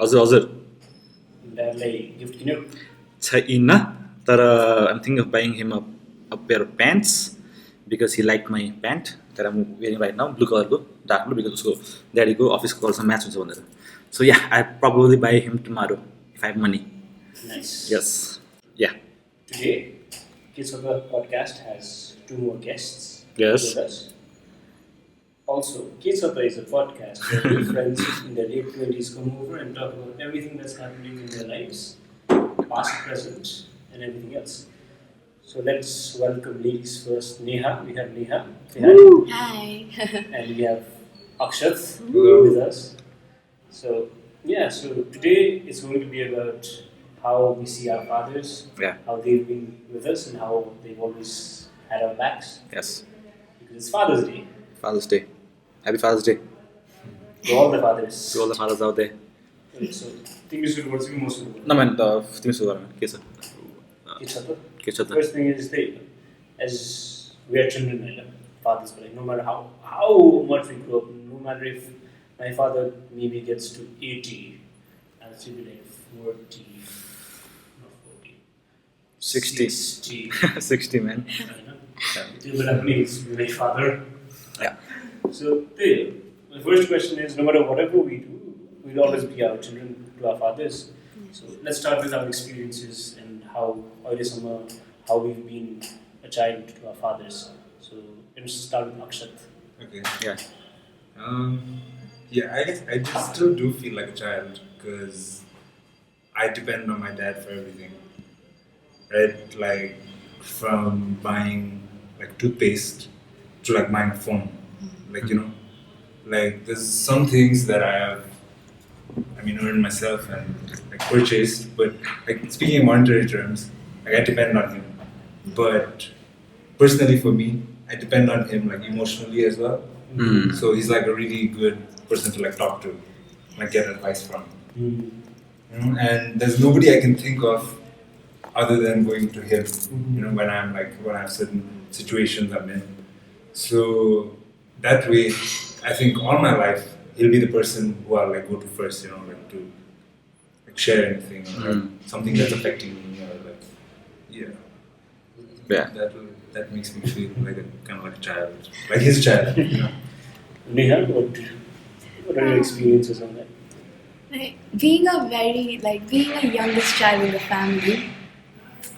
हजुर ड्याडलाई गिफ्ट किन्यो छैन तर I'm thinking of buying him a pair of pants because he liked my pant that I'm wearing right now, blue color ko, dark blue, because उसको ड्याडीको अफिसको कलरसँग match हुन्छ भनेर. So yeah, I probably buy him tomorrow if I have money. Nice. Yes. Yeah. Today, Kechhatapodcast has 2 more guests Yes. with us. Also, Kechhatapa is a podcast where two friends in their late 20s come over and talk about everything that's happening in their lives, past, present, and everything else. So let's welcome ladies first. Neha, we have Neha. Say hi. Hi. And we have Akshat with us. So yeah, so today it's going to be about how we see our fathers, Yeah. how they've been with us, and how they've always had our backs. Yes. Because it's Father's Day. Father's Day. Happy Father's Day To all the fathers. to all the fathers out there. Okay, so English words are most of न मैले त तिमी सुरु गर के छ Kechhatapa. के छ त First thing is as we are children, right? Fathers, but like, no matter how much we grow up, no matter if my father maybe gets to 80, I'll still be like 40, not 40, 60 60. 60 man. Till the needs my father. Yeah. So the first question is, no matter whatever we do, we'll always be our children to our fathers. So let's start with our experiences and how we've been a child to our fathers. So let's start with Akshat. Okay. Yeah. Yeah, I guess I just still do feel like a child because I depend on my dad for everything. Right? Like from buying like toothpaste to like buying a phone. Like, you know, like there's some things that I have, earned myself and like purchased, but like speaking in monetary terms, like I depend on him. But personally for me, I depend on him like emotionally as well. So he's like a really good person to like talk to, like get advice from. You know? And there's nobody I can think of other than going to him. You know, when I have certain situations I'm in. So that way, I think all my life he'll be the person who I'll like go to first. You know, like to like share anything or like, something that's affecting me or like Yeah. That makes me feel like a kind of like a child, like his child. You know. Neha, what are your experiences on that? Being a youngest child in the family,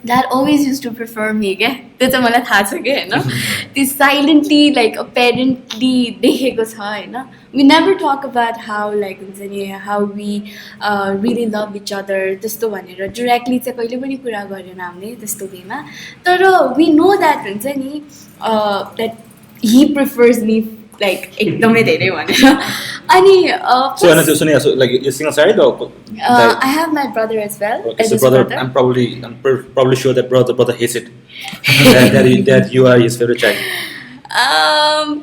Dad always used to prefer me, okay? त्यो चाहिँ मलाई थाहा छ के हैन त्यो silently like apparently देखेको छ हैन. We never talk about how like हुन्छ नि how we really love each other त्यस्तो भनेर directly चाहिँ कहिले पनि कुरा गरेन हामीले त्यस्तो बेमा. तर we know that हुन्छ नि that he prefers me like एकदमै धेरै भनेर. अनि So and so like you're single side or like, I have my brother as well. okay, so eldest brother, brother. I'm probably sure that brother hates it. that you are his favorite child.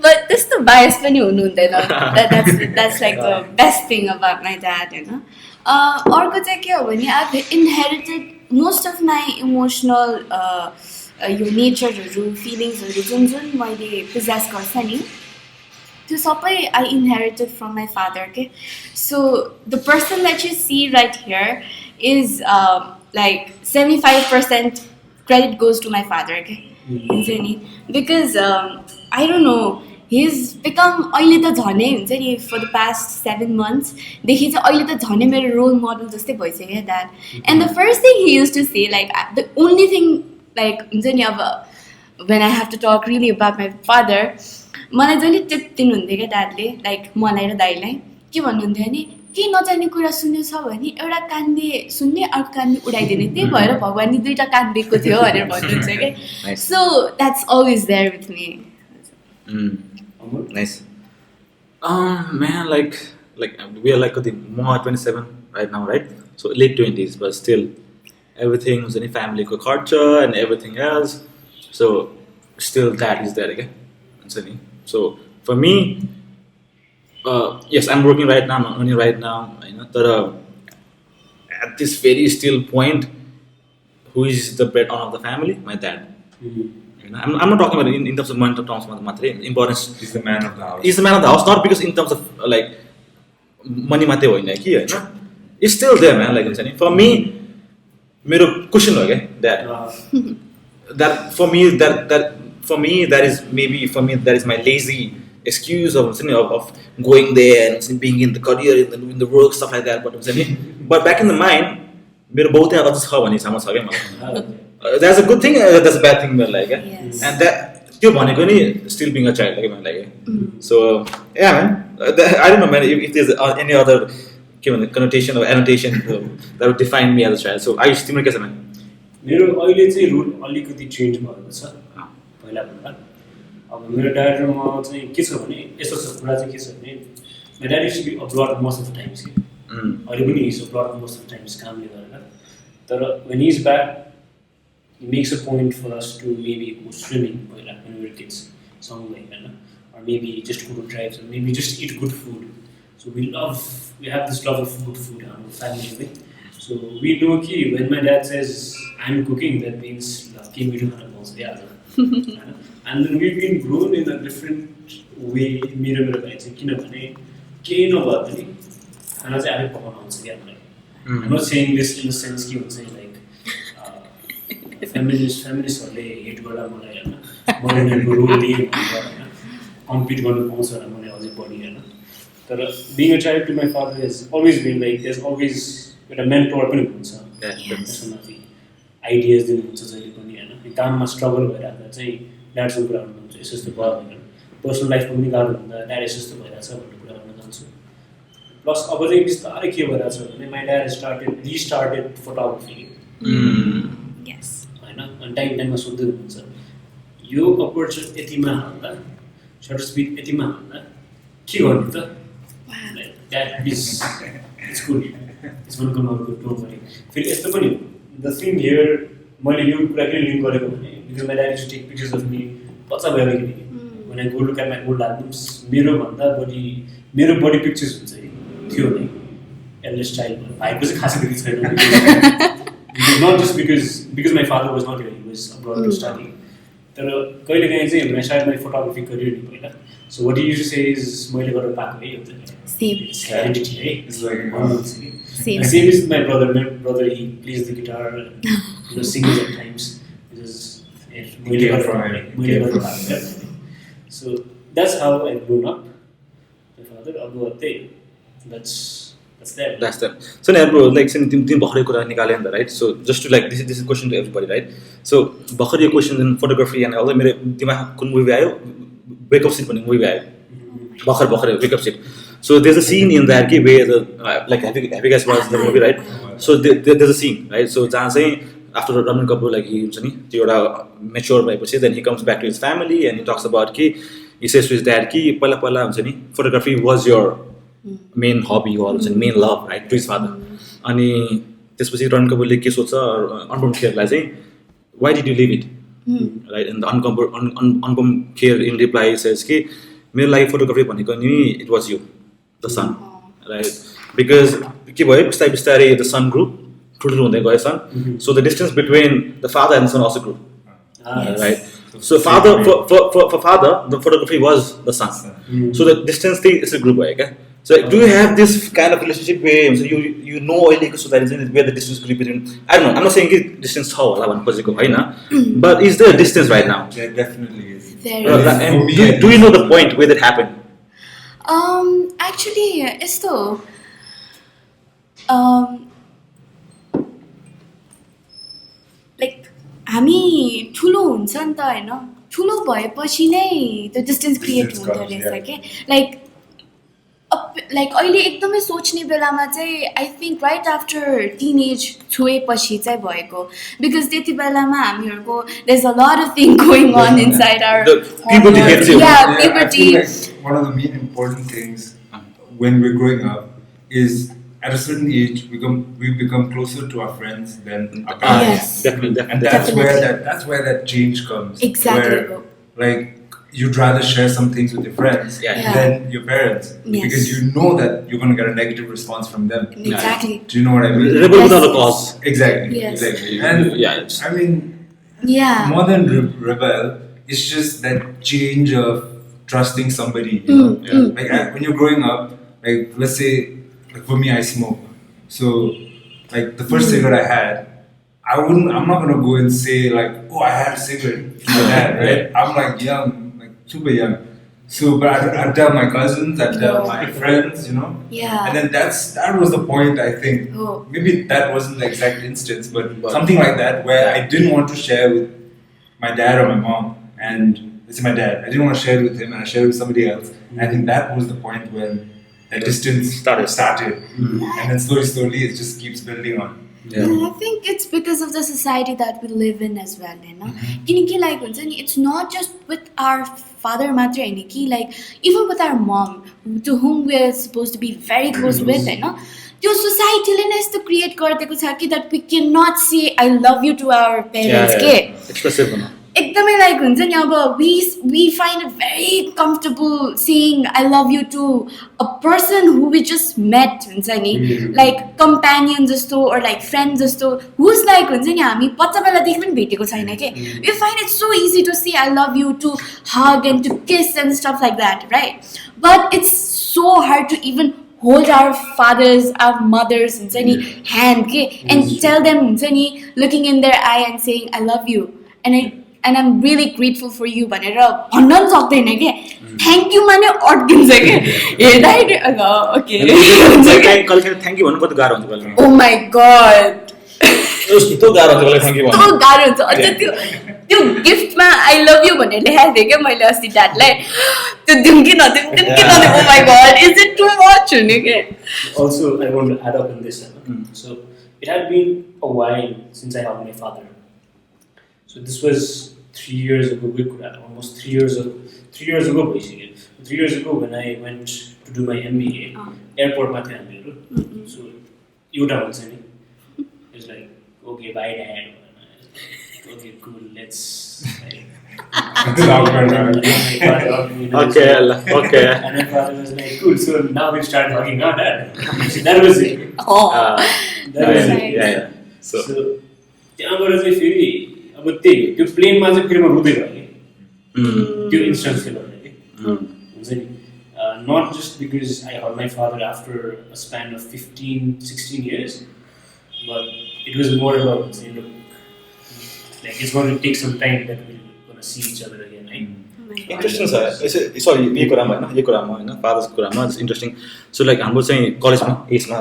But त्यस्तो bias पनि हुनु हुँदैन. That's like the best thing about my dad, you know. अर्को चाहिँ के हो भने I've inherited most of my emotional यो नेचरहरू फिलिङ्सहरू जुन मैले possess गर्छ नि त्यो सबै I inherited from my father, okay? So the person that you see right here is like 75% credit goes to my father, okay? हुन्छ नि because I don't know, he's become अहिले त झनै हुन्छ नि for the past 7 months देखि चाहिँ अहिले त झनै मेरो role model जस्तै भइसक्यो क्या dad. And the first thing he used to say, like the only thing like हुन्छ नि अब when I have to talk really about my father, मलाई जहिले टिप दिनुहुन्थ्यो क्या ड्याडले लाइक मलाई र दाइलाई के भन्नुहुन्थ्यो भने केही नजाने कुरा सुन्नु छ भने एउटा कानले सुन्ने अर्को कानले उडाइदिने त्यही भएर भगवान्ले दुईटा कान दिएको थियो भनेर भन्नुहुन्छ क्या. So that's always there with me. Nice. Man, like we are like more 27 right now, right? So late 20s, but still everything was in family culture and everything else. So still that is there again. So for me, yes, I'm working right now. I'm earning right now. You know, but at this very still point, who is the breadwinner of the family? My dad. You know, I'm not talking about in terms of monetary terms. Importance. He's the man of the house. He's the man of the house, not because in terms of like money mate hoina ki, हैन. it's still there, man. Like for me, मेरो question हो क्या that for me that is maybe for me that is my lazy excuse of going there and being in the career in the work stuff like that. But back in the mind, मेरो बहुतै अझ छ भन्ने इच्छामा छ क्या मलाई. That's a good thing, that's a bad thing मेरो लागि क्या. Yes. And that त्यो भनेको नि still being a child क्या मेरो लागि. So yeah, man. I don't know, man. If there's any other connotation or annotation that would define me as a child. So I still make man. मेरो अहिले चाहिँ rule अलिकति change भएको छ पहिला भन्दा. अब मेरो ड्याड र म चाहिँ के छ भने यस्तो छ कुरा चाहिँ के छ भने my dad used to be abroad most of the times. अहिले पनि he's abroad most of the times कामले गरेर. तर when he's back, he makes a point for us to maybe go swimming पहिला when we were kids, सँगै हैन, or maybe just go to drives, or maybe just eat good food. So we have this love of good food in our family. So we know that when my dad says I'm cooking, that means we don't have balls. And then we've been grown in a different way. I'm not saying this in the sense that say like feminists are hate गर्दा मलाई हैन role लिए compete गर्नु पाउँछ र मलाई अझै बढी हैन. तर being a child to my father has always been like there's always a mentor पनि हुन्छ. त्यसो माथि आइडियाज दिनुहुन्छ जहिले पनि हैन. काममा स्ट्रगल भइराख्दा चाहिँ ड्याडसँग कुरा गर्नुहुन्छ यसो यस्तो भयो भनेर. पर्सनल लाइफमा पनि गाह्रो हुँदा ड्याड यस्तो यस्तो भइरहेछ भनेर कुरा गर्न जान्छु. प्लस अब चाहिँ बिस्तारै के भइरहेछ भने my dad restarted photography. Yes. हैन. अनि टाइममा सोध्दै हुनुहुन्छ यो अपर्चुनिटी यतिमा हाल्दा सटर स्पिड यतिमा हाल्दा के गर्ने त? Dad, please, it's cool. It's going to come out good, don't worry. फेरि यस्तो पनि the thing here मैले यो कुरा किन लिङ्क गरेको भने because my dad used to take pictures of me बच्चा भएदेखि when I go look at my old albums मेरो बडी पिक्चर्स हुन्छ थियो नि एल्डेस्ट चाइल्ड भाइको चाहिँ खासै त्यति छैन. Not just because my father was not here, he was abroad to study. तर कहिलेकाहीँ चाहिँ when I started my photography career नि पहिला, so what he used to say is मैले गरेर पाएको है हुन्छ Same. heredity है. It's like Same. Same is my brother. My brother, he plays the guitar and sings at times. So that's how I grew up. My father, Abu Ate. That's that. That's that. So now, bro, like, since you bhakari kura nikale anda, right? So just to like, this is a question to everybody, right? So bhakari question in photography and all. मेरे दिमाग कुन movie आयो, wake up scene बनी movie आयो. Bhakari wake up scene. So there's a scene in that where the like have you guys watched the movie, right? So there's a scene, right? So जहाँ चाहिँ after Ranbir Kapoor like he हुन्छ नि त्यो एउटा mature भएपछि then he comes back to his family and he talks about कि he says to his dad कि पहिला हुन्छ नि photography was your main hobby or main love, right, to his father. अनि त्यसपछि रणबीर कपुरले के सोध्छ अनुपम खेरलाई चाहिँ why did you leave it, right? And the Anupam Kher in reply says कि मेरो लागि photography भनेको नि it was you, the son, right? Because के भयो बिस्तारै the son grew, ठुलो हुँदै गयो son. So the distance between the father and the son also grew, right? So father for father the photography was the son. So the distance thing is a group भयो क्या. So do you have this kind of relationship where so you know so that is where the distance could be between, I don't know, I'm not saying distance छ होला भन्नु खोजेको हैन, but is there a distance right now? There definitely is. And do you know the point where that happened? Actually यस्तो like हामी ठुलो हुन्छ नि त हैन, ठुलो भएपछि नै त्यो डिस्टेन्स क्रिएट हुँदो रहेछ के. लाइक अहिले एकदमै सोच्ने बेलामा चाहिँ I think right after teenage छुएपछि चाहिँ भएको, बिकज त्यति बेलामा हामीहरूको there is a lot of thing going on inside our puberty. One of the main important things when we're growing up is at a certain age we become closer to our friends than our parents. Yes. Definitely. And that's where that change comes. Exactly. Where, like, you'd rather share some things with your friends than your parents, because you know that you're going to get a negative response from them. Exactly. Do you know what I mean? Rebel without a cause. Exactly. Yes. Exactly. And I mean, more than rebel, it's just that change of trusting somebody. You know? Like when you're growing up, like let's say, like for me, I smoke. So, like the first cigarette I had, I'm not gonna go and say like, oh, I had a cigarette from my dad, right? I'm like young, like super young. So, but I'd tell my cousins, I'd tell my friends, you know. Yeah. And then that was the point, I think. Oh. Maybe that wasn't the exact instance, but something like that where I didn't want to share with my dad or my mom. And this is my dad. I didn't want to share it with him, and I shared it with somebody else. And I think that was the point when that distance started. And then slowly it just keeps building on. Yeah. I think it's because of the society that we live in as well, you know. Kiniki like it's not just with our father matra ki, like even with our mom, to whom we are supposed to be very close with, you know. Your society is to create that we cannot say I love you to our parents. Expressive. एकदमै like हुन्छ नि अब we find it very comfortable saying I love you to a person who we just met हुन्छ नि like companion जस्तो or like friend जस्तो who's like हुन्छ नि हामी बच्चा बेलादेखि पनि भेटेको छैन के we find it so easy to say I love you, to hug and to kiss and stuff like that, right? But it's so hard to even hold our fathers, our mothers हुन्छ नि hand के and tell them हुन्छ नि looking in their eye and saying I love you and I'm really grateful for you भनेर भन्न पनि सक्दैन के थ्याङ्क यू माने अड्किन्छ के हेर्दा ओके थ्याङ्क यू भन्नु कति गाह्रो हुन्छ कहिले ओ माई गॉड यस्तो गाह्रो हुन्छ कहिले थ्याङ्क यू भन्नु यस्तो गाह्रो हुन्छ अझ त्यो गिफ्टमा आई लभ यू भनेर लेखाएको थिएँ क्या मैले अस्ति ड्याडलाई त्यो दिउँ कि नदिउँ oh my god is it too much हुने के Also, I want to add up in this. So, it had been a while since I had my father. So this was 3 years ago. Almost 3 years ago. 3 years ago, basically. 3 years ago, when I went to do my MBA, airport ma the so you down Sunny. It's like, okay, bye dad. Okay, cool. Let's. Okay. And my father was like, cool. So now we start hugging out, dad. So that was it. That was it. Yeah. So त्यहाँबाट चाहिँ फेरि अब त्यही त्यो प्लेनमा चाहिँ फेरि म रुँदै गएँ कि त्यो इन्स्टेन्सले गर्दा कि हुन्छ नि not just because I heard my father after a span of 15-16 years but it was more about saying look like it's going to take some time that we're going to see each other again, right? Interesting छ सरी यो कुरामा होइन फादर्सको कुरामा interesting so like हाम्रो चाहिँ कलेजमा asthma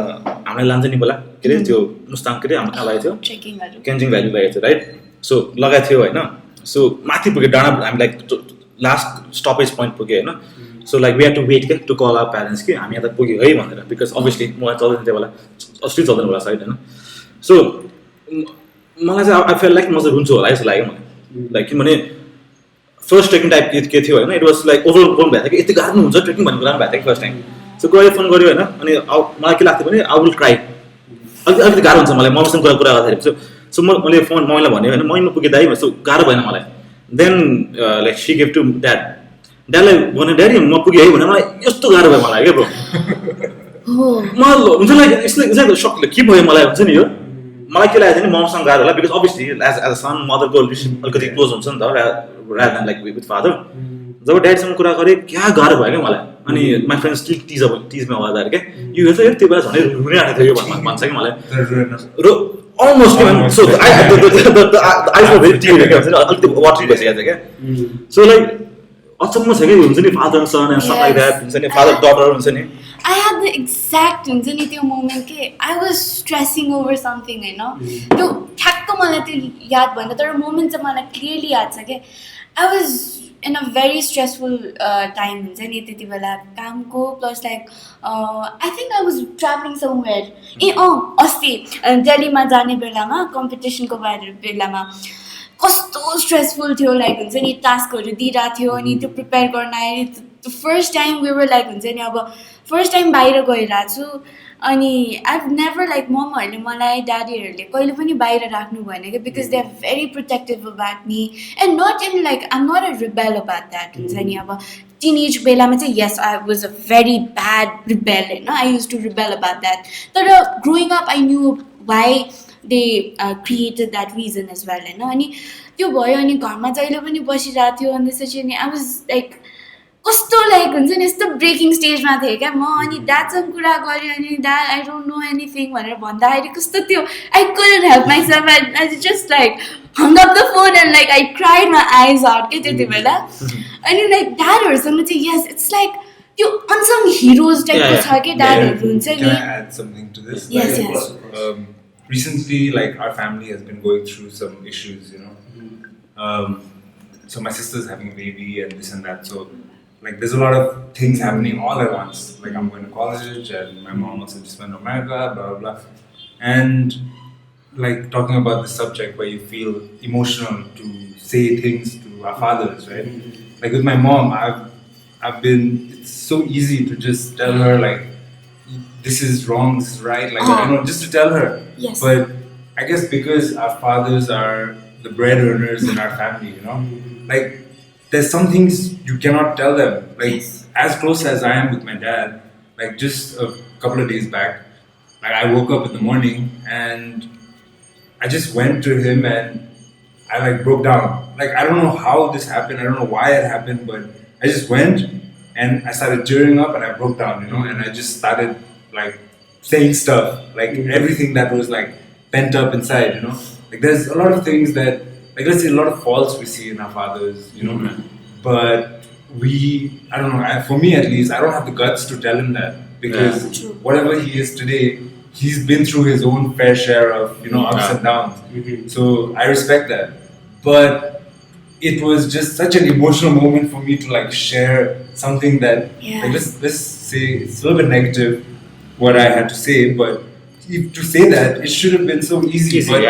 हामीलाई लान्छ नि पहिला के अरे त्यो मुस्ताङ के अरे हाम्रो कहाँ लागेको थियो केन्जिङ भ्याली लागेको थियो राइट सो लगाएको थियो होइन सो माथि पुग्यो डाँडा हामी लाइक लास्ट स्टपेज पोइन्ट पुग्यो होइन so like we have to wait के टु कल आवर प्यारेन्ट्स कि हामी यहाँ त पुग्यो है भनेर बिकज अभियसली मोबाइल चल्दैन त्यो बेला अस्ति चल्दैन होला साइड होइन सो मलाई चाहिँ आई फिल लाइक म चाहिँ रुन्छु होला जस्तो लाग्यो मलाई लाइक किनभने फर्स्ट ट्रेकिङ टाइप के थियो होइन इट वाज लाइक ओभरवेल्म भएको थियो कि यति गाह्रो हुन्छ ट्रेकिङ भन्ने कुरा पनि भएको थियो फर्स्ट टाइम सो गयो फोन गऱ्यो होइन अनि मलाई के लाग्थ्यो भने आई विल ट्राई अलिकति गाह्रो हुन्छ मलाई मसँग कुरा गर्दाखेरि सो मैले फोन मम्मीलाई भन्यो होइन मम्मीमा पुगेँ दाइ सो गाह्रो भएन मलाई then like see give to ड्याडलाई भन्यो ड्याडी म पुगेँ है भने मलाई यस्तो गाह्रो भयो मलाई क्या ब्रो मलाई हुन्छ लाइक यस्तो सक के भयो मलाई हुन्छ नि यो मलाई के लागेको थियो नि ममसँग गाह्रो होला बिकज अभियसली एज अ सन मदरको अलिकति क्लोज हुन्छ नि त rather than like with father जब ड्याडसँग कुरा गरेँ क्या गाह्रो भयो क्या मलाई अनि माई फ्रेन्ड स्टिल टिज मी आवाज आएर क्या यो हेर्छ त्यो बेला झन् रुनै आएको थियो यो भन्छ कि मलाई र अलमोस्ट सो आई भेरी टियर क्या हुन्छ नि अलिकति वाटरी भइसकेको थियो क्या सो लाइक अचम्म छ कि हुन्छ नि father son and some like that हुन्छ नि फादर डटर हुन्छ नि I had the exact हुन्छ नि त्यो मोमेन्ट के I was stressing over something होइन त्यो ठ्याक्क मलाई त्यो याद भएन तर मोमेन्ट चाहिँ मलाई क्लियरली याद छ क्या I was in a very stressful time हुन्छ नि त्यति बेला कामको plus like I think I was travelling somewhere अस्ति दिल्लीमा जाने बेलामा कम्पिटिसनको बेलामा कस्तो स्ट्रेसफुल थियो लाइक हुन्छ नि टास्कहरू दिइरहेको थियो अनि त्यो प्रिपेयर गर्न आयो first time we were like हुन्छ नि अब फर्स्ट टाइम बाहिर गइरहेको छु अनि आई नेभर लाइक मम्मीहरूले मलाई ड्याडीहरूले कहिले पनि बाहिर राख्नु भएन क्या because they are very protective about me and not in like I am not a rebel about that हुन्छ नि अब टिनेज बेलामा चाहिँ yes I was a very bad rebel होइन I used to rebel about that तर growing up I knew why they created that reason as well होइन अनि त्यो भयो अनि घरमा जहिले पनि बसिरहेको थियो अनि त्यसपछि अनि आई वाज लाइक कस्तो लाइक हुन्छ नि यस्तो ब्रेकिङ स्टेजमा थिएँ क्या म अनि ड्याडसँग कुरा गरेँ अनि dad I don't know anything भनेर भन्दाखेरि कस्तो त्यो I couldn't help myself I just like hung up the phone and like I cried my eyes out के त्यति बेला अनि लाइक ड्याडहरूसँग चाहिँ यस इट्स लाइक त्यो अनसङ हिरोज टाइपको छ कि ड्याडहरू हुन्छ Can नि I add something to this? Yes, Like, yes. Recently, like our family has been going through some issues, you know. So my sister's having a baby and this and that. So like there's a lot of things happening all at once. Like I'm going to college and my mom also just went to America, blah blah blah. And like talking about this subject where you feel emotional to say things to our fathers, right? Like with my mom, I've been. It's so easy to just tell her like this is wrong, this is right, like you know, just to tell her. Yes. But I guess because our fathers are the bread earners in our family, you know, like there's some things you cannot tell them. Like as close as I am with my dad, like just a couple of days back, like I woke up in the morning and I just went to him and I like broke down. Like I don't know how this happened, I don't know why it happened, but I just went and I started tearing up and I broke down, you know, and I just started like saying stuff, like everything that was like pent up inside, you know. Like there's a lot of things that, like let's say a lot of faults we see in our fathers, you know, but I don't know, for me at least, I don't have the guts to tell him that because whatever he is today, he's been through his own fair share of, you know, ups and downs. So I respect that. But it was just such an emotional moment for me to like share something that like let's say it's a little bit negative what I had to say, but to say that it should have been so easy, but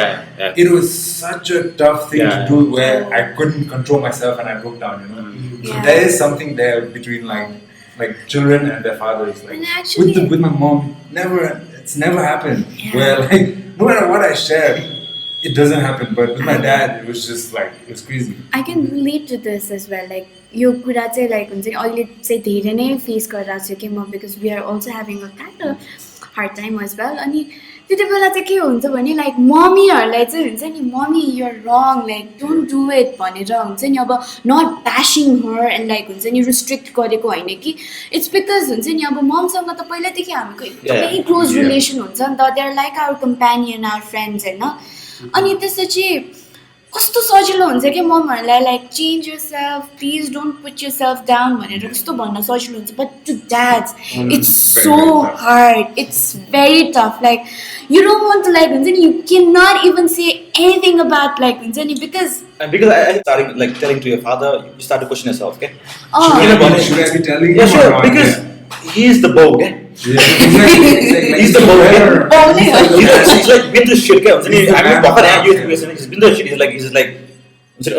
it was such a tough thing to do where I couldn't control myself and I broke down, you know. So there is something there between like children and their fathers. Like actually, with my mom, it's never happened where like no matter what I shared, it doesn't happen. But with my dad, it was just like it was crazy. I can relate to this as well. Like यो कुरा चाहिँ like हुन्छ नि अहिले चाहिँ धेरै नै face गरिरहेको छु कि म because we are also having a kind of hard time as well अनि त्यति बेला चाहिँ के हुन्छ भने लाइक मम्मीहरूलाई चाहिँ हुन्छ नि मम्मी युआर रङ लाइक डोन्ट डु इट भनेर हुन्छ नि अब नट ब्यासिङ हर एन्ड लाइक हुन्छ नि रिस्ट्रिक्ट गरेको होइन कि इट्स बिकज हुन्छ नि अब ममसँग त पहिल्यैदेखि हामीको एकदमै क्लोज रिलेसन हुन्छ नि त they are like our companion our friends होइन अनि त्यसपछि कस्तो सजिलो हुन्छ कि ममहरूलाई like change yourself please don't put yourself down भनेर कस्तो भन्न सजिलो हुन्छ but to dads it's so hard it's very tough like you don't want to like हुन्छ नि you can not even say anything about like हुन्छ नि because I started like telling to your father, you start to question yourself, okay? Should I be telling him or not? Because he is the bow, okay? He's the bow, okay? He's like been through shit, okay? I mean, he's been through shit. He's like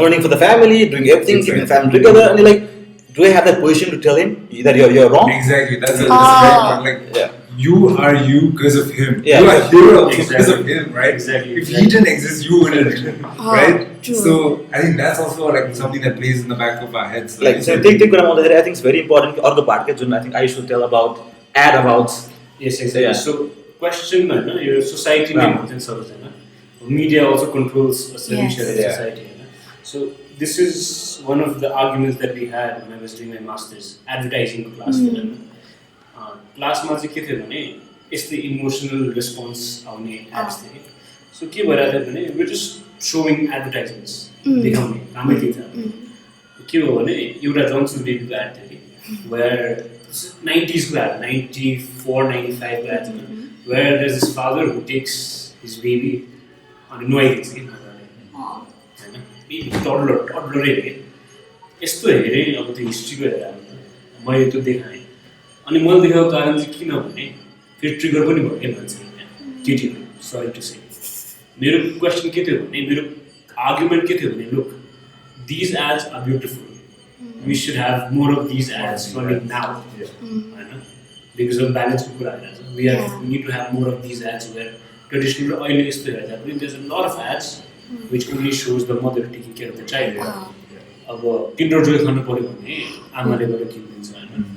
earning for the family, doing everything, keeping the family together, and you're like, do I have that position to tell him that you're wrong? Exactly. That's a great point. Like, you are you because of him. Yeah. You are here because of him, right? Exactly. If he didn't exist, you wouldn't, right? True. So I think that's also like something that plays in the back of our heads. Like, so take what I'm on there. I think it's very important. Or the part I think I should tell about, add about. Yes, exactly. Yeah. So question, your society media also controls a certain share of society. So this is one of the arguments that we had when I was doing my masters, advertising class. क्लासमा चाहिँ के थियो भने यस्तै emotional response आउने ads थियो सो के भइरहेको थियो भने वी जस्ट सोइङ एडभर्टाइजमेन्ट्स देखाउने कामै त्यही थियो के हो भने एउटा जन्सन बेबीको एड थियो कि वेयर 90s को एड 94 95 को एड थियो where there is this father who takes his baby अनि नुहाइदिन्छ कि होइन बेबी टडलरै हेरेँ यस्तो हेरेँ अब त्यो हिस्ट्रीको हेरेर मैले त्यो देखाएँ अनि मैले देखाएको कारण चाहिँ किनभने फेरि ट्रिगर पनि भयो क्या मान्छे केटीहरू सरी टु से मेरो क्वेसन के थियो भने मेरो आर्ग्युमेन्ट के थियो भने look these ads are beautiful we should have more of these ads running now होइन बिकज अफ ब्यालेन्सको कुरा आइरहेको छ we need to have more of these ads where traditional अहिले यस्तो हेर्दा पनि there is a lot of ads which only shows the mother taking care of the child अब किन्डर जोय खानु पऱ्यो भने आमाले गएर किनिदिन्छ होइन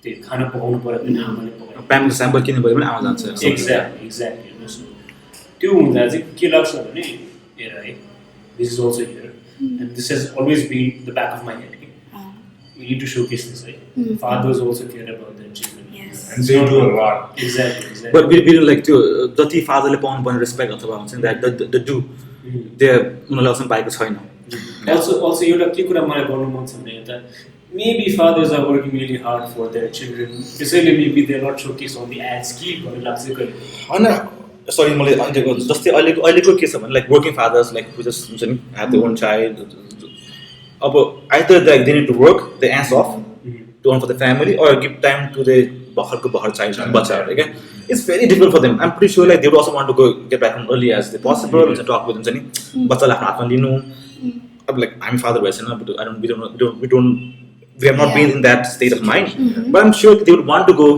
त्यो खाना पकाउनु पऱ्यो भने आमाले पकाउनु प्याम्पल स्याम्पल किन्नु पऱ्यो भने आमा जान्छ एक्ज्याक्टली त्यो हुँदा चाहिँ के लाग्छ भने हेर है this is also here and this hedge always been the back of my head कि we need to showcase this, right? Fathers also care about their children. Yes. And they do a lot. Exactly. But we didn't like to जति फादरले पाउनुपर्ने respect अथवा हुन्छ नि the do they उनीहरूले अझै पाएको छैन. Also एउटा के कुरा मलाई गर्नु मन छ भने यता maybe fathers are working really hard for their children. त्यसैले maybe they are not showcased on the ads कि भन्ने लाग्छ कहिले. होइन सरी मैले अहिलेको जस्तै अहिलेको के छ भने like working fathers like who just हुन्छ नि ह्याभ देयर ओन चाइल्ड अब either they need to work the ass off to earn for the family और गिभ टाइम टु द भर्खरको चाइल्ड बच्चाहरूले क्या it's very difficult for them I'm pretty sure like they would also want to go get back home early as the possible हुन्छ talk with हुन्छ नि बच्चालाई आफ्नो हातमा लिनु अब लाइक हामी फादर भएछ छैन we have not been in that state of mind but I'm sure they would want to go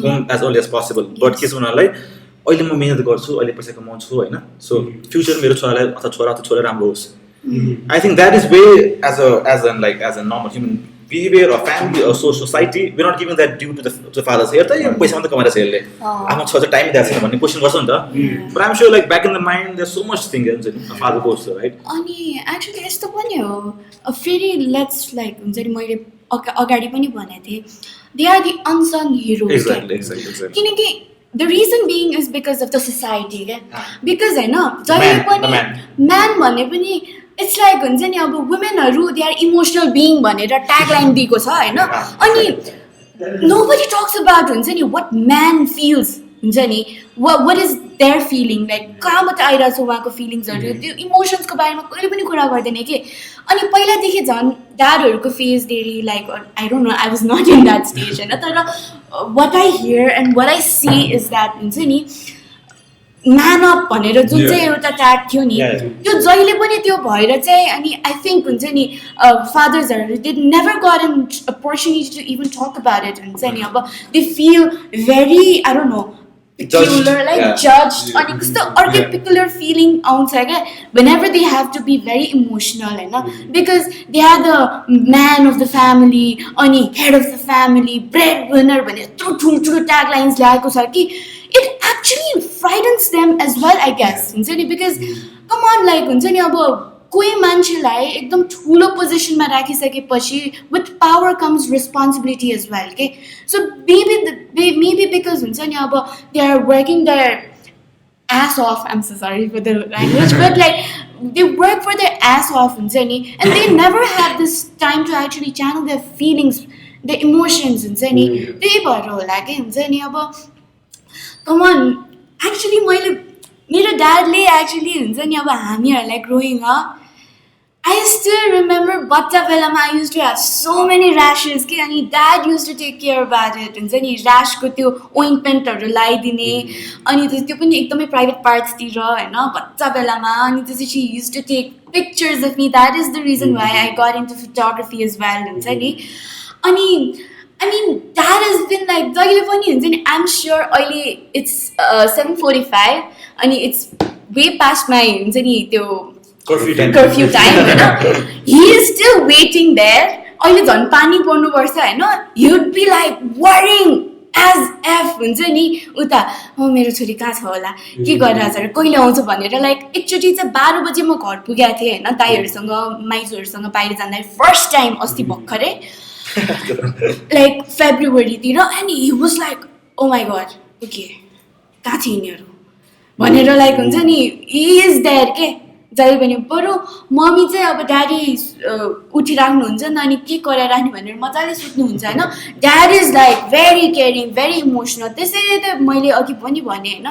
home as early as possible but के छ उनीहरूलाई अहिले म मेहनत गर्छु अहिले पैसा कमाउँछु होइन सो फ्युचर मेरो छोरालाई अथवा छोरा राम्रो होस् I think that is way as a normal human behavior or family or society we're not giving that due to the fathers here त पैसा मात्रै कमाएर छ यसले आफ्नो छोरा टाइम दिएको छैन भन्ने क्वेसन गर्छ नि त but I'm sure like back in the mind there's so much thing हुन्छ नि फादर गोस right अनि एक्चुअली यस्तो पनि हो फेरि लेट्स लाइक हुन्छ नि मैले अगाडि पनि भनेको थिएँ they are the unsung heroes exactly किनकि the reason being is because of the society क्या बिकज होइन जहिले पनि म्यान भने पनि इट्स लाइक हुन्छ नि अब वुमेनहरू दे आर इमोसनल बिङ भनेर ट्यागलाइन दिएको छ होइन अनि नोबडी टक्स अबाउट हुन्छ नि वाट म्यान फिल्स हुन्छ नि what is there feeling like कहाँबाट आइरहेको छ उहाँको फिलिङ्सहरू त्यो इमोसन्सको बारेमा कहिले पनि कुरा गर्दैन कि अनि पहिलादेखि झन् ड्याडहरूको फेज धेरै like I don't know I was not in that stage होइन तर what I hear and what I see is that हुन्छ नि म्यान अप भनेर जुन चाहिँ एउटा ट्याग थियो नि त्यो जहिले पनि त्यो भएर चाहिँ अनि आई थिङ्क हुन्छ नि फादर्सहरू they never got an opportunity to even talk about it हुन्छ नि अब they feel very I don't know peculiar, like judged, and कस्तो अर्कै peculiar feeling आउँछ क्या whenever they have to be very emotional होइन because they are the man of the family अनि head of the family breadwinner भनेर यत्रो ठुल्ठुलो ट्यागलाइन्स ल्याएको छ कि it actually frightens them as well I guess हुन्छ नि because come on like हुन्छ नि अब कोही मान्छेलाई एकदम ठुलो पोजिसनमा राखिसकेपछि with power comes responsibility as well के सो मेबी बिकज हुन्छ नि अब they are working their ass off I'm so sorry for the language but like they work for their ass off हुन्छ नि and they never have this time to actually channel their feelings the emotions हुन्छ नि त्यही भएर होला कि हुन्छ नि अब कमन एक्चुली मेरो ड्याडले एक्चुली हुन्छ नि अब हामीहरूलाई growing up I still remember बच्चा बेलामा I used to have so many rashes कि अनि dad used to take care about it हुन्छ नि ऱ्यासको त्यो ओइन्टमेन्टहरू लगाइदिने अनि त्यो पनि एकदमै प्राइभेट पार्ट्सतिर होइन बच्चा बेलामा अनि त्यसपछि he used to take pictures of me that is the reason why I got into photography as well हुन्छ नि अनि I mean that has been like जहिले पनि हुन्छ नि I'm sure अहिले it's 7:45 अनि it's way past my हुन्छ नि त्यो curfew time होइन he is still waiting there अहिले झन् पानी पर्नुपर्छ होइन he would be like worrying as if हुन्छ नि उता मेरो छोरी कहाँ छ होला के गरिरहेछ र कहिले आउँछ भनेर लाइक एकचोटि चाहिँ 12 बजे म घर पुगेको थिएँ होइन दाइहरूसँग माइजूहरूसँग बाहिर जाँदा फर्स्ट टाइम अस्ति भर्खरै लाइक फेब्रुअरीतिर and he was like oh my god okay कहाँ थियो यिनीहरू भनेर लाइक हुन्छ नि he is there के जहिले पनि बरु मम्मी चाहिँ अब ड्याडी उठिराख्नुहुन्छ नि अनि के गराइराख्ने भनेर मजाले सुत्नुहुन्छ होइन dad is like very caring very emotional त्यसैले त मैले अघि पनि भने होइन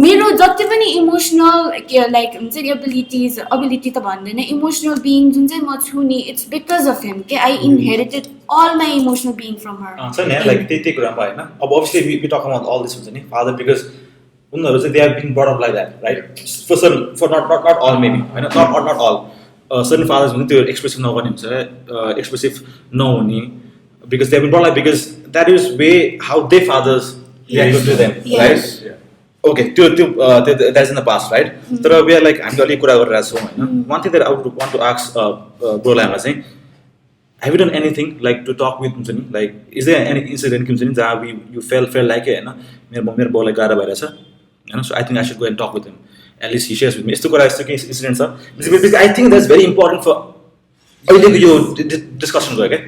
मेरो जति पनि इमोसनल लाइक हुन्छ नि एबिलिटी त भन्दैन इमोसनल बिङ जुन चाहिँ म छु नि इट्स बिकज अफ हिम के I inherited all my emotional being from her छ नि लाइक त्यही कुरामा होइन अब obviously we talk about all this हुन्छ नि फादर बिकज उनीहरू चाहिँ they are been but up like that right for not all maybe होइन नट अल सर्टन फादर्स हुन्छ त्यो एक्सप्रेसिभ नगर्ने हुन्छ एक्सप्रेसिभ नहुने because they been but like because that is way how they fathers react to them right okay त्यो that is in the past right तर we are like हामीले अलिक कुरा गरिरहेको छौँ होइन one thing that I would want to ask ब्रोलामा चाहिँ have you done anything like to talk with हुन्छ नि like is there any incident कि हुन्छ नि जहाँ you felt like होइन मेरो बाउलाई गाह्रो भइरहेछ होइन so I think I should go and talk with him at least he shares with me यस्तो कुरा यस्तो के incident छ because I think that's very important for अहिलेको यो डिस्कसन गयो क्या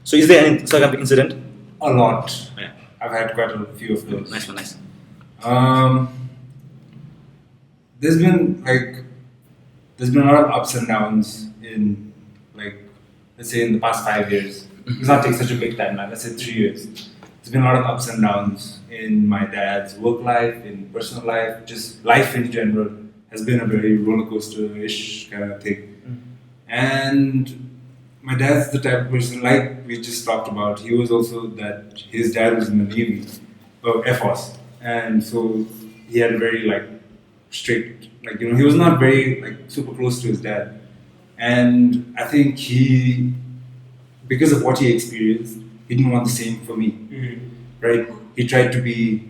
So is there any sort of incident? A lot. Yeah. I've had quite a few of those. Nice one, nice. There's been a lot of ups and downs in, like, let's say in the past 5 years. Let's not take such a big timeline. Let's say 3 years. There's been a lot of ups and downs in my dad's work life, in personal life, just life in general has been a very roller coaster-ish kind of thing. And my dad's the type of person, like we just talked about, he was also that his dad was in the Navy, or Air Force, and so he had a very strict, he was not very super close to his dad, and I think he, because of what he experienced, he didn't want the same for me, right? He tried to be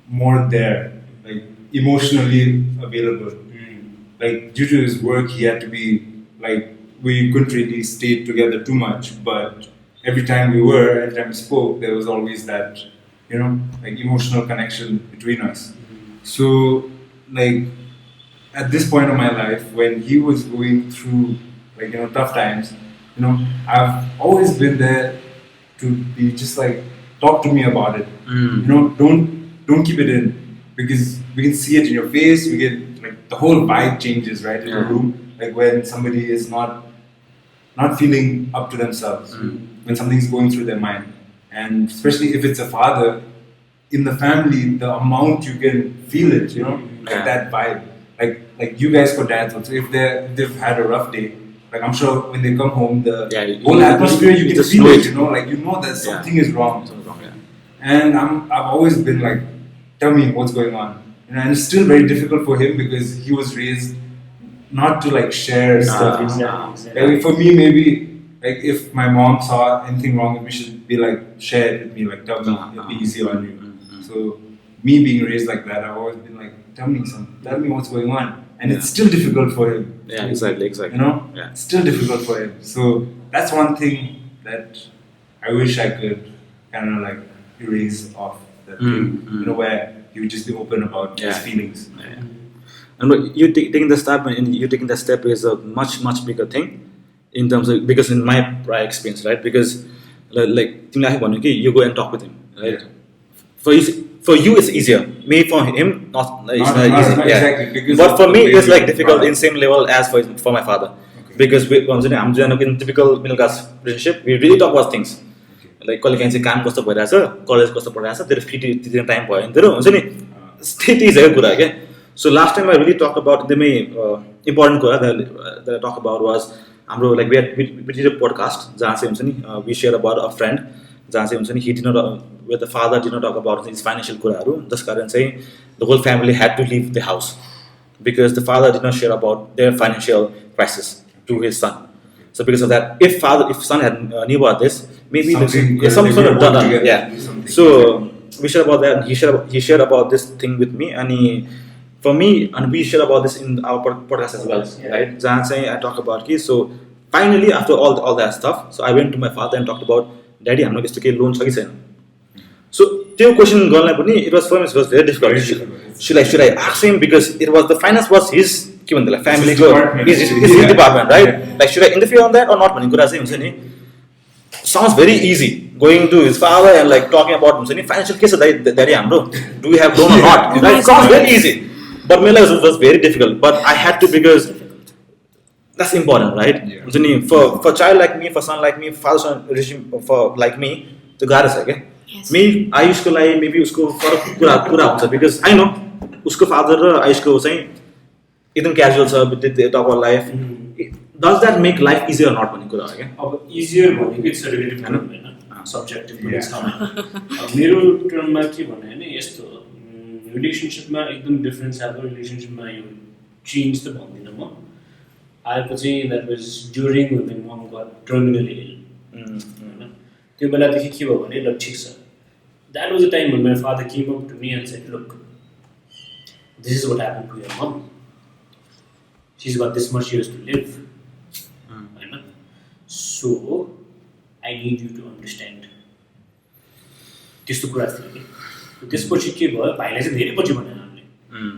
more there, emotionally available. Due to his work, he had to be we couldn't really stay together too much, but every time we spoke, there was always that, emotional connection between us. So, at this point of my life, when he was going through, tough times, I've always been there to be just talk to me about it. Don't keep it in, because we can see it in your face. We get the whole vibe changes, right, in the room. When somebody is not feeling up to themselves, when something's going through their mind, and especially if it's a father in the family, the amount you can feel it, that vibe. Like you guys got dads also. If they've had a rough day, I'm sure when they come home, the whole atmosphere you can feel it. That something is wrong. And I've always been tell me what's going on. And it's still very difficult for him because he was raised not to share stuff. Exactly. For me, maybe if my mom saw anything wrong with me, she'd be share it with me, tell me, it'll be easy on you. So me being raised like that, I've always been tell me what's going on, and it's still difficult for him. Yeah, exactly. It's still difficult for him. So that's one thing that I wish I could kind of erase off that thing, where he would just be open about his feelings. Yeah. And you taking the step, and you taking the step is a much bigger thing in terms of, because in my prior experience, right? Because you go and talk with him, right? For you it's easier. Maybe for him not easy. Exactly. But for me it's difficult in same level as for my father. Okay. Because I'm in typical middle class relationship, we really talk about things. कहिले काहीँ चाहिँ काम कस्तो भइरहेछ, college कस्तो पढिरहेछ, तेरो फिटी दिन टाइम भयो नि तेरो हुन्छ नि, त्यति चाहिँ कुरा क्या. So last time I really talked about the important kura that I talked about was we did a podcast जहाँ चाहिँ हुन्छ नि we shared about a friend जहाँ चाहिँ हुन्छ नि he did not, where the father did not talk about his financial कुराहरू, जस कारण चाहिँ the whole family had to leave the house because the father did not share about their financial crisis to his son. So because of that, if son had knew about this, maybe some sort of done. Yeah. So we shared about that, and he shared about this thing with me, and for me, and we shared about this in our podcast as well, right? Jahan चाहिँ I talk about कि so finally after all that stuff, so I went to my father and talked about, Daddy, हाम्रो यस्तो केही loan छ कि छैन. So त्यो question गर्नलाई पनि it was very difficult. Should I ask him, because it was the finance was his family his department, right? Should I interfere on that or not? भन्ने कुरा चाहिँ हुन्छ नि, sounds very easy going to his father and talking about हुन्छ नि financial case daddy हाम्रो, do we have loan or not, right? Sounds very easy, but my life was very difficult, but I had to, because that's important, right? हुन्छ नि for child like me, for son like me, father son relationship for like me, त्यो गाह्रो छ क्या. Me आयुषको लागि maybe उसको फरक कुरा हुन्छ, because I know उसको father र आयुषको चाहिँ एकदम क्याजुअल छ with the top of life. Does that make life easier not भन्ने कुरा हो क्या. अब इजियर भनेको इट्स रिलेटिभ टर्म होइन, सब्जेक्टिभ पनि छ. अब मेरो टर्ममा के भने होइन, यस्तो रिलेसनसिपमा एकदम डिफ्रेन्स आएको, रिलेसनसिपमा यो चेन्ज त भन्दिनँ म. आएको चाहिँ द्याट वाज ड्युरिङ वेन मम गट टर्मिनली इल होइन. त्यो बेलादेखि के भयो भने ल ठिक छ, that was a time when my father came up to me and said, look, this is what happened to your mom. She's got this much years to live. So I need you to understand. त्यस्तो कुरा थियो कि. त्यसपछि के भयो, भाइलाई चाहिँ धेरै पछि भनेर हामीले.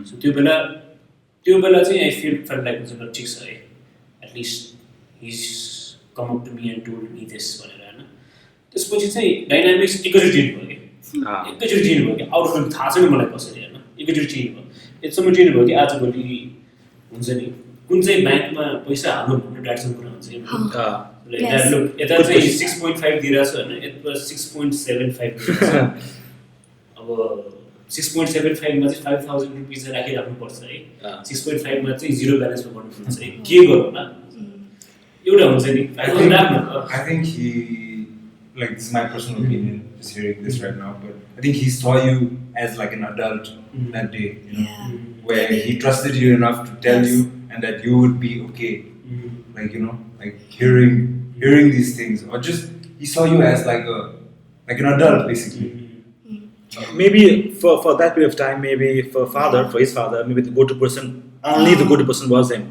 सो त्यो बेला चाहिँ आई फेल्ट लाइक ल ठिक छ है, at least his come up to me and told me this भनेर होइन. त्यसपछि चाहिँ डाइनामिक्स एकैचोटि चेन्ज भयो कि एकैचोटि चेन्ज भयो कि आउटकम थाहा छैन मलाई कसरी होइन एकैचोटि चेन्ज भयो यतिसम्म चेन्ज भयो कि आजभोलि हुन्छ नि कुन चाहिँ ब्याङ्कमा पैसा हाल्नु भन्ने ड्याडसँग कुरा हुन्छ कि लुक यता चाहिँ 6.5 दिइरहेको छ होइन यता 6.75 दिइरहेको छ अब 6.75 मा चाहिँ 5,000 रुपियाँ चाहिँ राखिराख्नुपर्छ है 6.5 मा चाहिँ जिरो ब्यालेन्समा गर्नुपर्छ है के गरौँ होला एउटा हुन्छ नि 5,000 राख्नु I think he, like, this is my personal opinion, just hearing this right now, but I think he saw you as like an adult that day, you know, where he trusted you enough to tell you and that you would be okay, like, you know, like hearing these things, or just he saw you as like an adult basically. Maybe for that period of time, maybe for his father, maybe the go-to person, only the go-to person was him.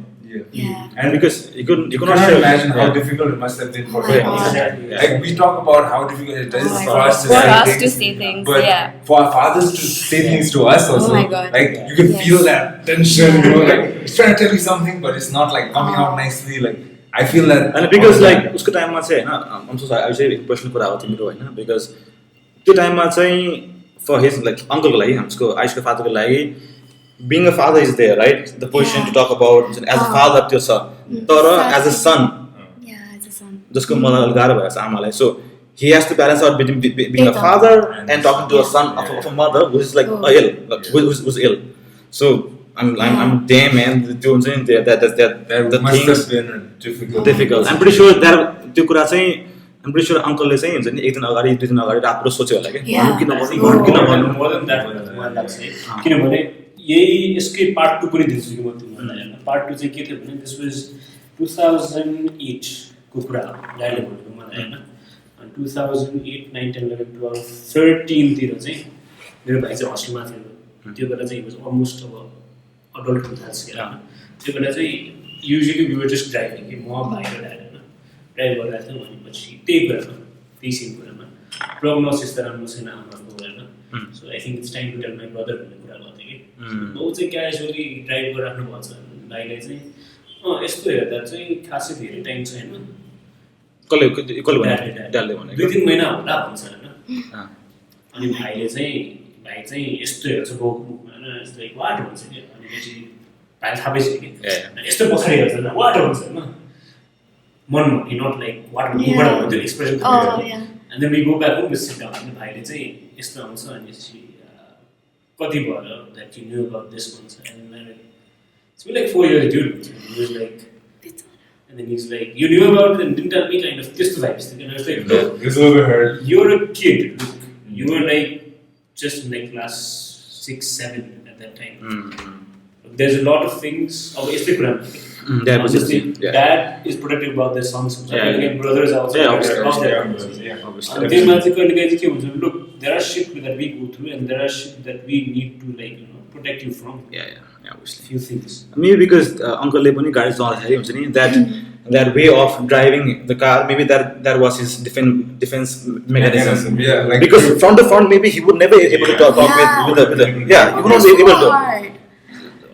Yeah. And because you could You not can't imagine how difficult it must have been for him. Exactly. Like we talk about how difficult it is for us to For say us things, to say things, but yeah. for our fathers to say things to us also, my God. like you can Yes. feel that tension, you know, like he's trying to tell you something, but it's not like coming out nicely. Like I feel that. And because like उसको टाइममा चाहिँ हैन I'm so sorry I say प्रश्न कुरा हो तिम्रो हैन because त्यो टाइममा चाहिँ for his like uncleको लागि हाम्रो आयुषको फादरको लागि being a father is there, right? The position to talk about as a father त्यो छ तर as a son Yeah, as a son. जसको मलाई गाह्रो भएको छ आमालाई so he has to balance out between being a father and talking to a son of a mother who is like ill who's ill so I'm damn man त्यो हुन्छ नि that the must things have been difficult. I'm pretty sure that त्यो कुरा चाहिँ I'm pretty sure uncle-ले चाहिँ हुन्छ नि एक दिन अगाडि दुई दिन अगाडि रातभर सोच्यो होला कि Yeah. किन गर्नु किन गर्नु more than that मलाई लाग्छ है किनभने यही यसकै पार्ट 2 पनि दिन्छु कि म तिमीलाई हैन पार्ट 2 चाहिँ के थियो भने दिस वाज 2008 को कुरा हो ड्याडीले भनेको मलाई हैन अनि 2008 9 10 11 12 13 तिर चाहिँ मेरो भाइ चाहिँ हस्टेलमा थियो त्यो बेला चाहिँ वाज अलमोस्ट अब अडल्ट हुन थाल्छ हैन त्यो बेला चाहिँ usually we were just driving कि म भाइ र ड्याडी हैन ड्राइभ गरिरहेको थियौँ भनेपछि त्यही कुरामा त्यही सेम कुरामा प्रोग्नोसिस त राम्रो छैन आमाको होइन so I think it's time to tell my brother भन्ने कुरा गर्थेँ कि ऊ चाहिँ क्याजुअली ड्राइभ गरिराख्नु भएको छ भाइलाई चाहिँ यस्तो हेर्दा चाहिँ खासै धेरै टाइम छैन कसले ड्याडीले भने 2-3 महिना होला भन्छ होइन अनि भाइ चाहिँ यस्तो हेर्छ बाउको मुखमा होइन यस्तो लाइक वाट भन्छ कि भनेपछि भाइले थाहा पाइसक्यो कि यस्तो पछाडि हेर्छ होइन वाट भन्छ होइन मन भन्ने नट लाइक वाट मुखबाट भन्ने त्यो expression and then we go back home with sit down अनि भाइले चाहिँ यस्तो आउँछ अनि कति भयो that you knew about this भन्छ and it's been like 4 years dude he was like and then he's like you knew about it and didn't tell me kind of त्यस्तो vibes थियो and I was like look This overheard. you're a kid look you were like just in like class 6-7 at that time there's a lot of things अब यस्तै कुरा obviously dad is protective about their sons again brothers are also protective about their obviously and त्यही माथि कहिले कहिले के हुन्छ look there are shit that we go through and there are shit that we need to like you know protect you from obviously few things maybe because uncle-ले पनि गाडी चलाउँदाखेरि हुन्छ नि that way of driving the car maybe that was his defense mechanism like because from the front maybe he would never able to talk with the he would not be able to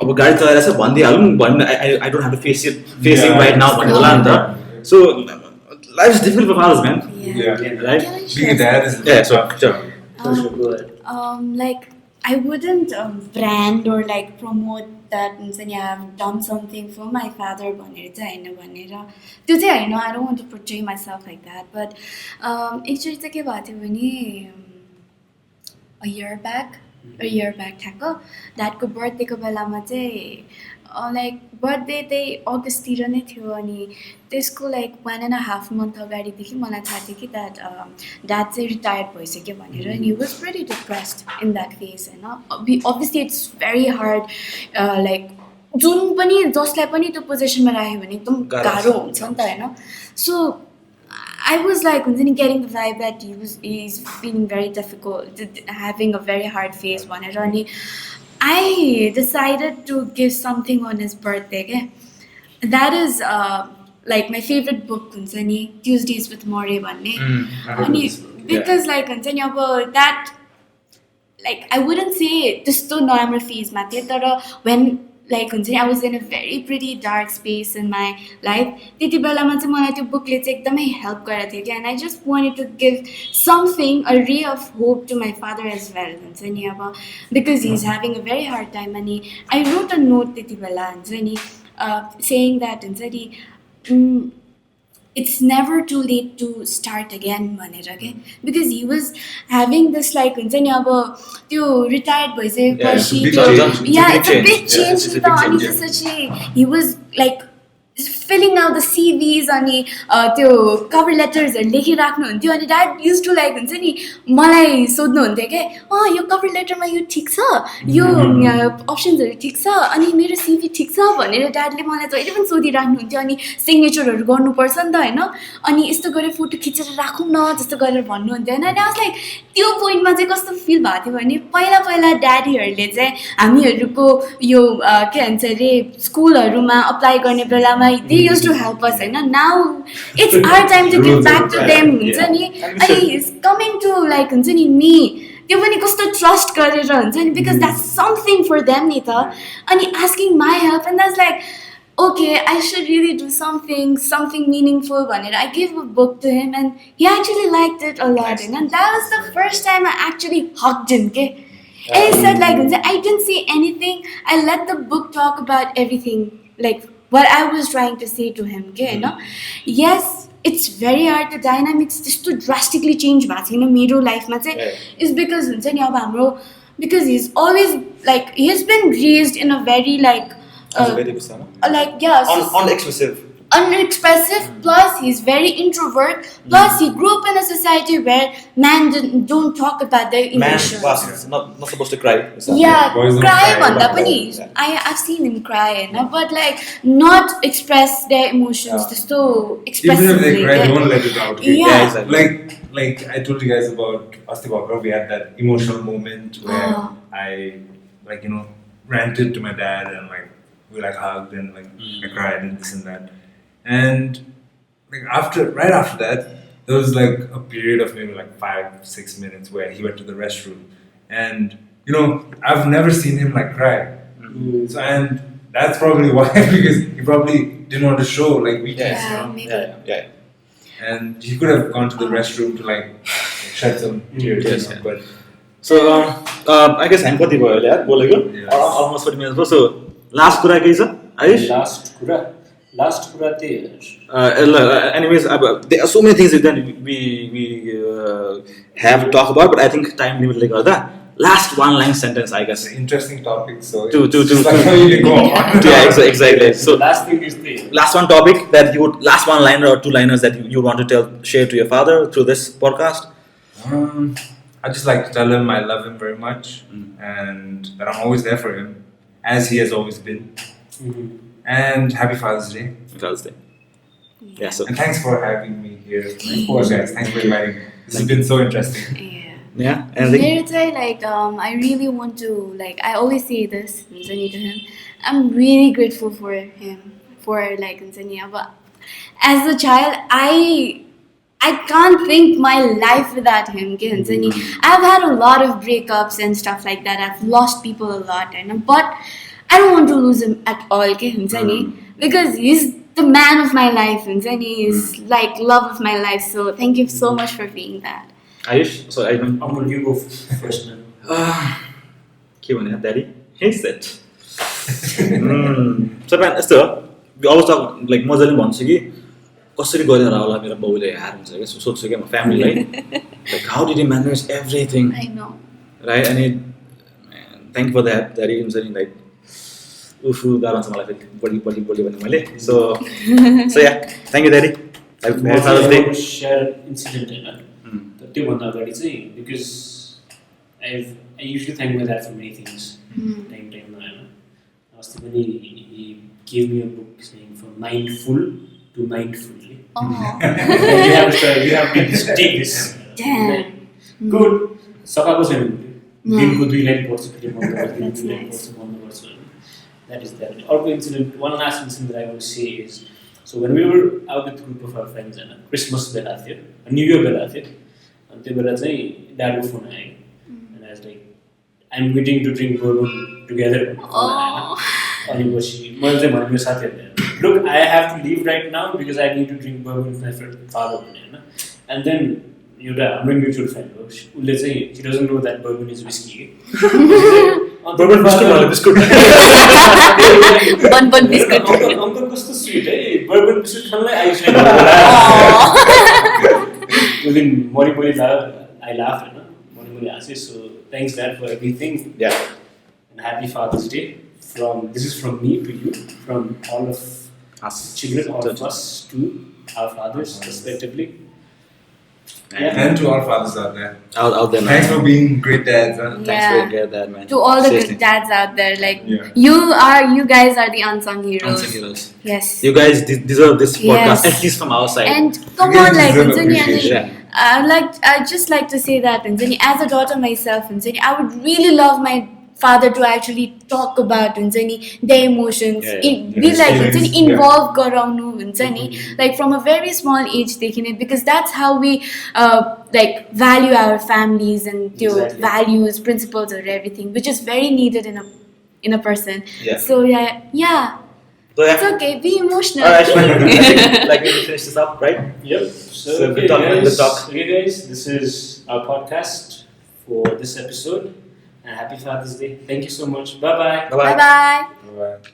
अब गाडी चलाइरहेछ भनिदिइहालौँ भन्ने I don't have to face it right now भन्ने होला नि त so life is difficult for fathers man right being a dad is sure Like I wouldn't brand or like promote that I have done something for my father भनेर चाहिँ हैन भनेर त्यो चाहिँ हैन I don't want to portray myself like that but एकचोटि चाहिँ के भएको थियो भने a year back ठ्याक्क ड्याडको बर्थडेको बेलामा चाहिँ लाइक बर्थडे त्यही अगस्टतिर नै थियो अनि त्यसको लाइक 1.5 month अगाडिदेखि मलाई थाहा थियो कि ड्याड चाहिँ रिटायर्ड भइसक्यो भनेर and he was very depressed in that phase होइन obviously it's very hard like जुन पनि जसलाई पनि त्यो पोजिसनमा राख्यो भने एकदम गाह्रो हुन्छ नि त होइन सो I was like getting the vibe that he's feeling very difficult, having a very hard phase भनेर अनि I decided to give something on his birthday. Okay? That is like my favorite book हुन्छ नि Tuesdays with Morrie भन्ने अनि because like हुन्छ नि अब that like I wouldn't say त्यस्तो नराम्रो फेजमा थिएँ तर when लाइक हुन्छ नि I was in a very pretty dark space in my life त्यति बेलामा चाहिँ मलाई त्यो बुकले चाहिँ एकदमै हेल्प गरेको थियो कि and I just wanted to give something a ray of hope to my father as well हुन्छ नि अब because he is having a very hard time अनि आई रोट अ नोट त्यति बेला हुन्छ नि सेयिङ द्याट हुन्छ नि it's never too late to start again भनेर के because he was having this like हुन्छ नि अब त्यो रिटायर्ड भइसकेपछि it's a big change नि त अनि त्यसपछि he was like filling out the CVs अनि त्यो कभर लेटर्सहरू लेखिराख्नुहुन्थ्यो अनि ड्याड युज टु लाइक हुन्छ नि मलाई सोध्नुहुन्थ्यो क्या यो कभर लेटरमा यो ठिक छ यो अप्सन्सहरू ठिक छ अनि मेरो सिभी ठिक छ भनेर ड्याडले मलाई जहिले पनि सोधिराख्नुहुन्थ्यो अनि सिग्नेचरहरू गर्नुपर्छ नि त होइन अनि यस्तो गरेर फोटो खिचेर राखौँ न जस्तो गरेर भन्नुहुन्थ्यो होइन अनि लाइक त्यो पोइन्टमा चाहिँ कस्तो फिल भएको थियो भने पहिला ड्याडीहरूले चाहिँ हामीहरूको यो के भन्छ अरे स्कुलहरूमा अप्लाई गर्ने बेलामा they used to help us होइन now it's our time to give back to them हुन्छ नि अनि he's coming to like हुन्छ नि me त्यो पनि कस्तो ट्रस्ट गरेर हुन्छ नि because that's something for them नि त अनि asking my help and that's like okay I should really do something meaningful भनेर I gave a book to him and he actually liked it a lot and that was the first time I actually hugged him okay and he said like I didn't say anything I let the book talk about everything like what I was trying to say to him okay you know yes it's very hard the dynamics just to drastically change भएको छैन मेरो लाइफमा चाहिँ is because हुन्छ नि अब हाम्रो because he's always like he has been raised in a very like like yeah unexpressive plus he's very introvert plus he grew up in a society where men don't talk about their emotions not supposed to cry yeah cry bhanda pani I've seen him cry but like not express their emotions just to expressively even if they cry they won't let it out yeah exactly. like I told you guys about Astibakra we had that emotional moment where I like you know ranted to my dad and like we like hugged and like I cried and this and that and like right after that there was like a period of maybe like 5-6 minutes where he went to the restroom and you know I've never seen him like cry so and that's probably why because he probably didn't want to show like weakness yeah and he could have gone to the restroom to like shed some tears but so I guess I'm kati bhayo yaar boleko almost 40 minutes so last kura ke cha Ayush last kura त्यही anyways there are so many things that we have to talk about but I think time limit le garda last one line sentence I guess interesting topic so to like how you can go on yeah exactly so last thing is the last one topic that you would last one liner or two liners that you want to share to your father through this podcast I just like to tell him I love him very much and that I'm always there for him as he has always been and happy Father's Day. Yeah, so and thanks for having me here. Of course, guys. Thanks for inviting me. This has been so interesting. Yeah. And like I really want to like I always say this to him. I'm really grateful for him for like but as a child I can't think my life without him. I've had a lot of breakups and stuff like that. I've lost people a lot, but I don't want to lose him at all, because he's the man of my life, and he's like love of my life. So thank you so much for being that. Ayush, so I'm going to go first now. के भने daddy? He said. So man, we always talk like मजाले भन्छु कि कसरी गरेर होला मेरो बाउले हार हुन्छ के सोच्छु के म फ्यामिलीलाई like how did he manage everything? I know. Right, and thank you for that daddy हुन्छ नि like उफु गाह्रो छ मलाई फेरि बढी भन्ने मैले so yeah thank you daddy I want to share an incident होइन त्यो भन्दा अगाडि चाहिँ because I usually thank my dad for many things टाइममा होइन अस्ति पनि he gave me a book saying from mindful to mindfully you have to take this good सकाएको छैन दिनको 2 लाइन पढ्छु फेरि बन्द गर्छु 2 लाइन पढ्छु बन्द गर्छु that is that. Or incident, one last incident that I want to say is, so when we were out with a group of our friends and Christmas bela थियो, New Year bela थियो, and त्यो बेला चाहिँ dadको phone आयो, and I was like, I'm waiting to drink bourbon together. Aniपछि मैले चाहिँ भने मेरो साथीहरूले look I have to leave right now because I need to drink bourbon with my father भने हैन and then एउटा हाम्रो म्युचुअल फ्रेन्ड हो उसले चाहिँ he doesn't know that bourbon is whiskey bourbon biscuit बन बिस्कुट अंकल कस्तो sweet है bourbon biscuit खानलाई आइसक्यो उदिन मरिमरि I laughed Hahn मरिमरि हाँसे so thanks dad for everything and happy Father's Day this is from me to you from all of us children all of us to our fathers respectively. And to all fathers out there. Out there, man. Thanks for being great dads. Huh? Thanks for being great dad, man. To all the Seriously. good dads out there, like Yeah. you guys are the unsung heroes. Unsung heroes. Yes. You guys deserve this podcast, Yes. at least from our side. And come You on, like deserve Anjani, appreciation. I'd just like to say that Anjani, as a daughter myself, Anjani, I would really love my father to actually talk about Anjani, their emotions. Be like Anjani, involve garaunu Anjani, like from a very small age taking it because that's how we like value our families and Exactly. values, principles, or everything, which is very needed in a person. Yeah. So yeah. So, It's okay. Be emotional. Alright, I think like we finish this up, right? Yep. So okay, good talk, man, guys, good talk. Okay, guys, this is our podcast for this episode. And happy Father's Day. Thank you so much. Bye bye. Bye-bye. Bye bye. Bye.